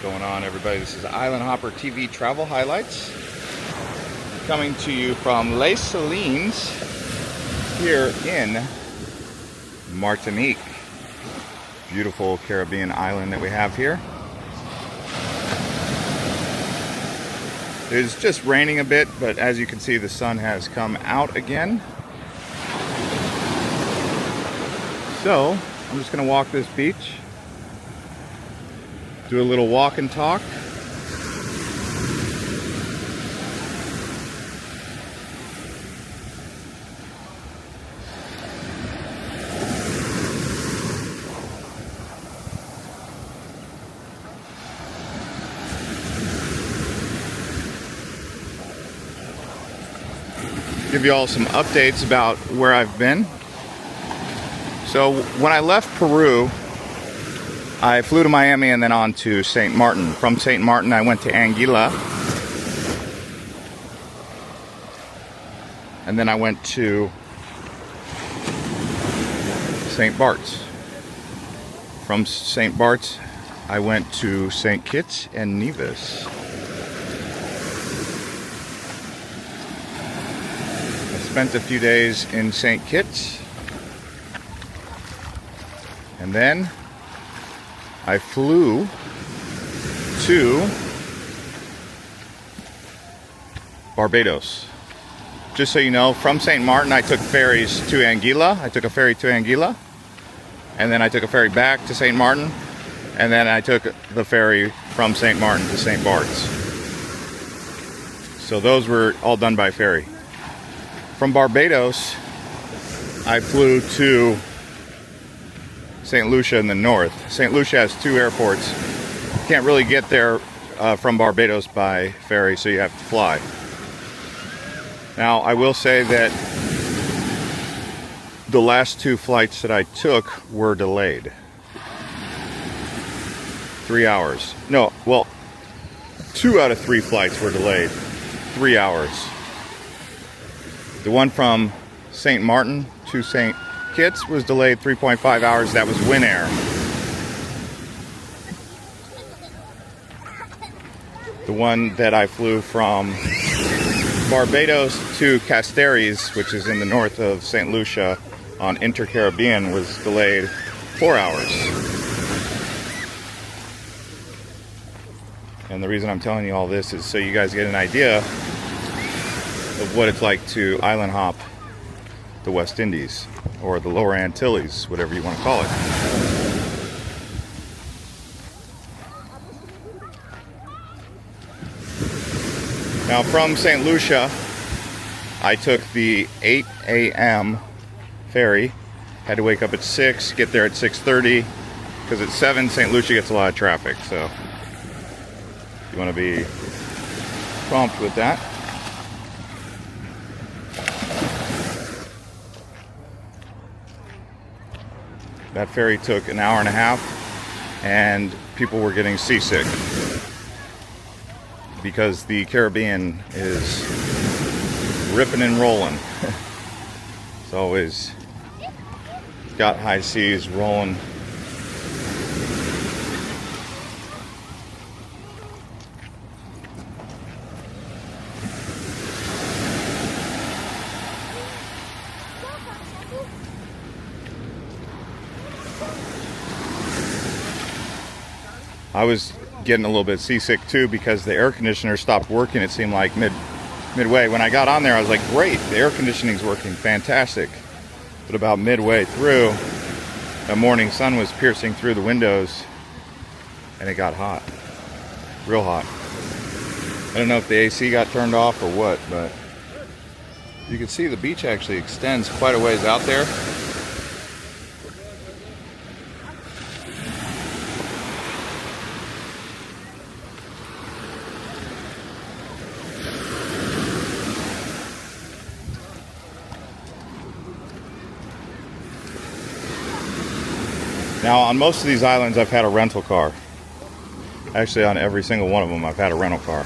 going on, everybody? This is Island Hopper TV Travel Highlights, coming to you from Les Salines here in Martinique. Beautiful Caribbean island that we have here. It's just raining a bit, but as you can see, the sun has come out again. So I'm just going to walk this beach, do a little walk and talk. Give you all some updates about where I've been. So when I left Peru, I flew to Miami and then on to St. Martin. From St. Martin, I went to Anguilla. And then I went to St. Bart's. From St. Bart's, I went to St. Kitts and Nevis. I spent a few days in St. Kitts. And then I flew to Barbados. Just so you know, from St. Martin, I took ferries to Anguilla. I took a ferry to Anguilla. And then I took a ferry back to St. Martin. And then I took the ferry from St. Martin to St. Bart's. So those were all done by ferry. From Barbados, I flew to St. Lucia in the north. St. Lucia has two airports. You can't really get there from Barbados by ferry, so you have to fly. Now, I will say that the last two flights that I took were delayed. 3 hours. No, well, 2 out of 3 flights were delayed. 3 hours. The one from St. Martin to St. Kitts was delayed 3.5 hours. That was Win Air. The one that I flew from Barbados to Casteres, which is in the north of St. Lucia on Inter-Caribbean, was delayed 4 hours. And the reason I'm telling you all this is so you guys get an idea of what it's like to island hop the West Indies, or the Lower Antilles, whatever you want to call it. Now from St. Lucia, I took the 8 a.m. ferry. Had to wake up at 6, get there at 6:30, because at 7 St. Lucia gets a lot of traffic, so you want to be prompt with that. That ferry took an hour and a half, and people were getting seasick because the Caribbean is ripping and rolling. It's always got high seas rolling. I was getting a little bit seasick too because the air conditioner stopped working, it seemed like midway. When I got on there, I was like, great, the air conditioning's working, fantastic. But about midway through, the morning sun was piercing through the windows and it got hot, real hot. I don't know if the AC got turned off or what, but you can see the beach actually extends quite a ways out there. Now, on most of these islands, I've had a rental car. Actually, on every single one of them, I've had a rental car.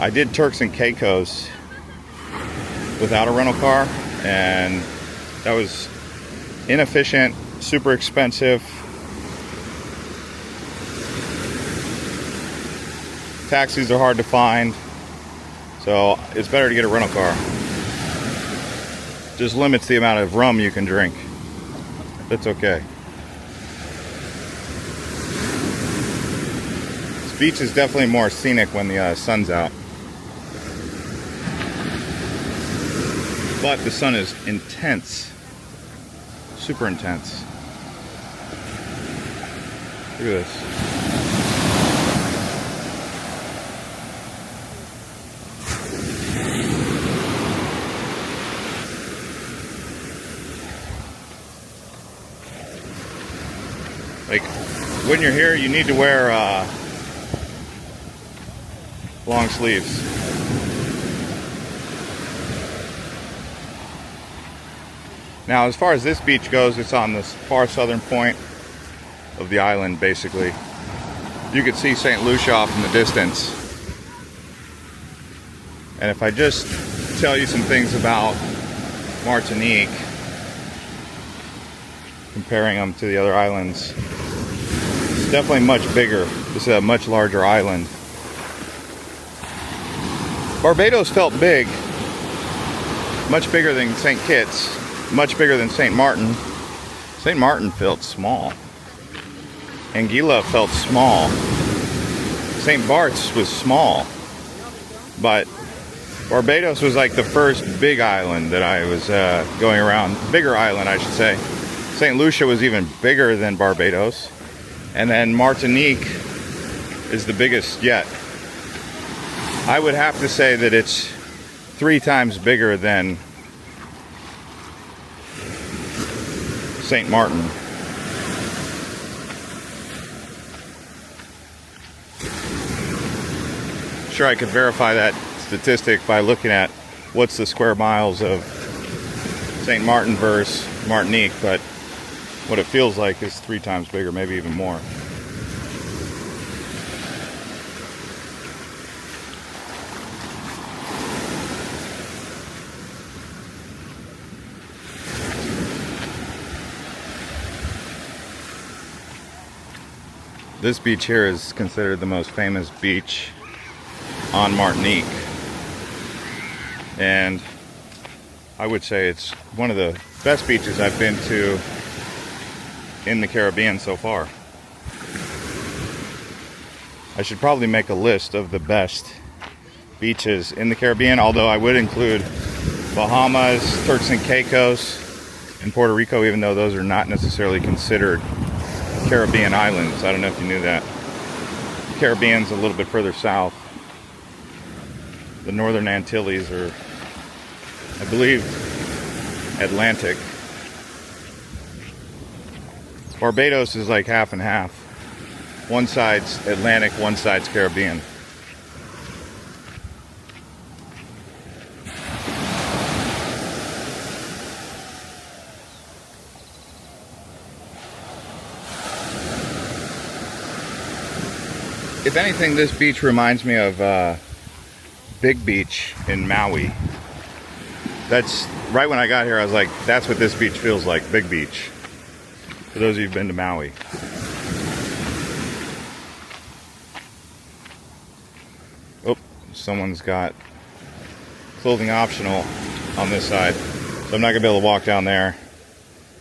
I did Turks and Caicos without a rental car, and that was inefficient, super expensive, Taxis are hard to find, so it's better to get a rental car. Just limits the amount of rum you can drink. That's okay. This beach is definitely more scenic when the sun's out. But the sun is intense. Super intense. Look at this. Like, when you're here, you need to wear long sleeves. Now, as far as this beach goes, it's on the far southern point of the island, basically. You could see St. Lucia off in the distance. And if I just tell you some things about Martinique, comparing them to the other islands, it's definitely much bigger. This is a much larger island. Barbados felt big, much bigger than St. Kitts, much bigger than St. Martin. St. Martin felt small. Anguilla felt small. St. Bart's was small. But Barbados was like the first big island that I was going around. Bigger island, I should say. St. Lucia was even bigger than Barbados. And then Martinique is the biggest yet. I would have to say that it's 3 times bigger than St. Martin. Sure, I could verify that statistic by looking at what's the square miles of St. Martin versus Martinique, but what it feels like is 3 times bigger, maybe even more. This beach here is considered the most famous beach on Martinique, and I would say it's one of the best beaches I've been to in the Caribbean so far. I should probably make a list of the best beaches in the Caribbean, although I would include Bahamas, Turks and Caicos, and Puerto Rico, even though those are not necessarily considered Caribbean islands. I don't know if you knew that. The Caribbean's a little bit further south. The Northern Antilles are, I believe, Atlantic. Barbados is like half and half. One side's Atlantic, one side's Caribbean. If anything, this beach reminds me of Big Beach in Maui. That's right when I got here, I was like, that's what this beach feels like, Big Beach. For those of you who've been to Maui. Oh, someone's got clothing optional on this side. So I'm not gonna be able to walk down there,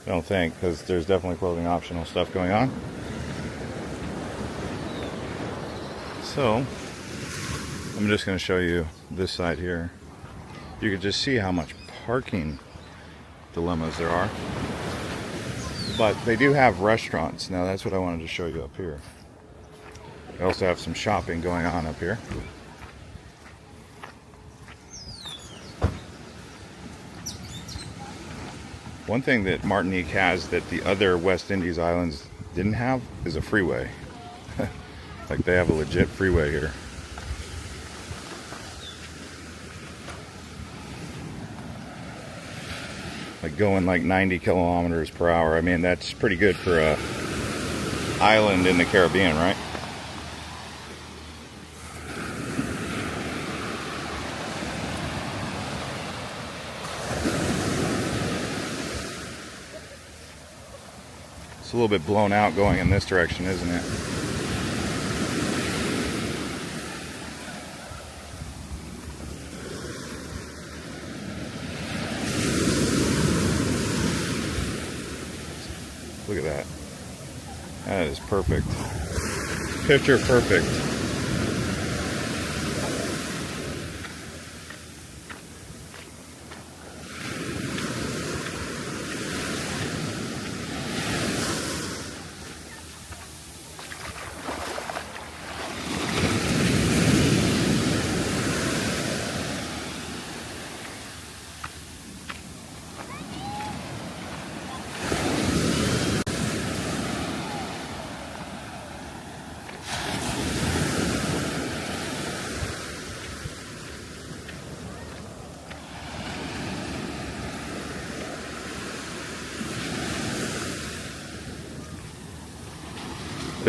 I don't think, because there's definitely clothing optional stuff going on. So, I'm just going to show you this side here. You can just see how much parking dilemmas there are. But they do have restaurants. Now that's what I wanted to show you up here. They also have some shopping going on up here. One thing that Martinique has that the other West Indies islands didn't have is a freeway. Like, they have a legit freeway here. Like going like 90 kilometers per hour. I mean, that's pretty good for a island in the Caribbean, right? It's a little bit blown out going in this direction, isn't it? Look at that. That is perfect. Picture perfect.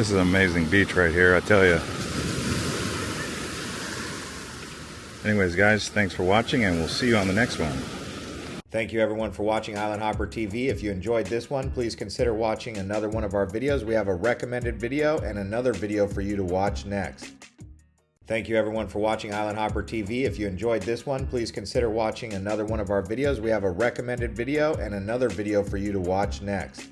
This is an amazing beach right here, I tell you. Anyways, guys, thanks for watching, and we'll see you on the next one. Thank you everyone for watching Island Hopper TV. If you enjoyed this one, please consider watching another one of our videos. We have a recommended video and another video for you to watch next. Thank you everyone for watching Island Hopper TV. If you enjoyed this one, please consider watching another one of our videos. We have a recommended video and another video for you to watch next.